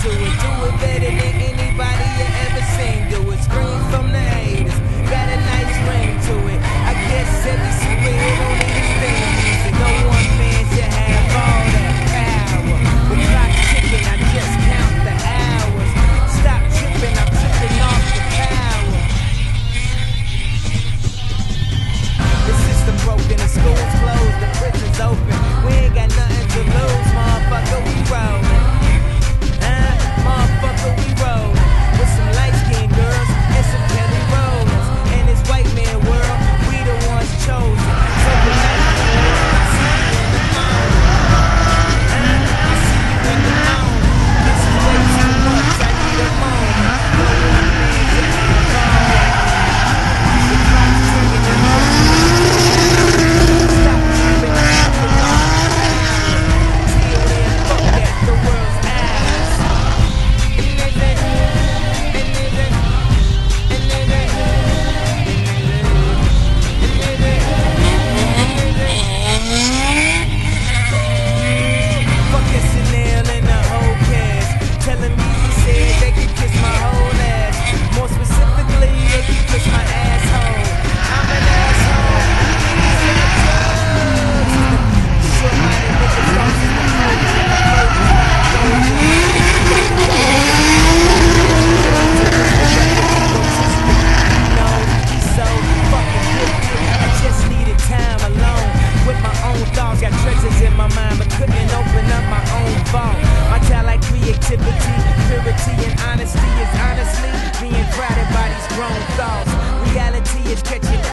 to it. Do it better than anybody you ever seen. Do it. Scream from the haters. Got a nice ring to it. I guess every superhero needs theme music. No one man should have all that power. With clock's ticking, I just count the hours. Stop tripping, I'm tripping off the power. The system broken, the school's closed, the prison's open. We ain't got nothing to lose, motherfucker, we rollin'. Motherfucker, we rollin'. With some light-skinned girls and some Kelly Rollins. In this white man world, we the ones chosen. So good night, I see you in the morning. I see you in the morning. This is way too much, I need a moment. No one man to have all. The clock's ticking and stop tripping, I'm tripping off the power. Till then, fuck that, the world's ours. Fuck SNL and the whole cast. Telling me he said they could kiss my whole ass. More specifically, they could kiss my asshole. I'm an asshole. Niggas got drugs. Short-minded niggas lost in the so fucking gifted. I just needed time alone with my own thoughts. Got treasures in my mind, but couldn't open up my own vault. My talent, creativity, purity, and honesty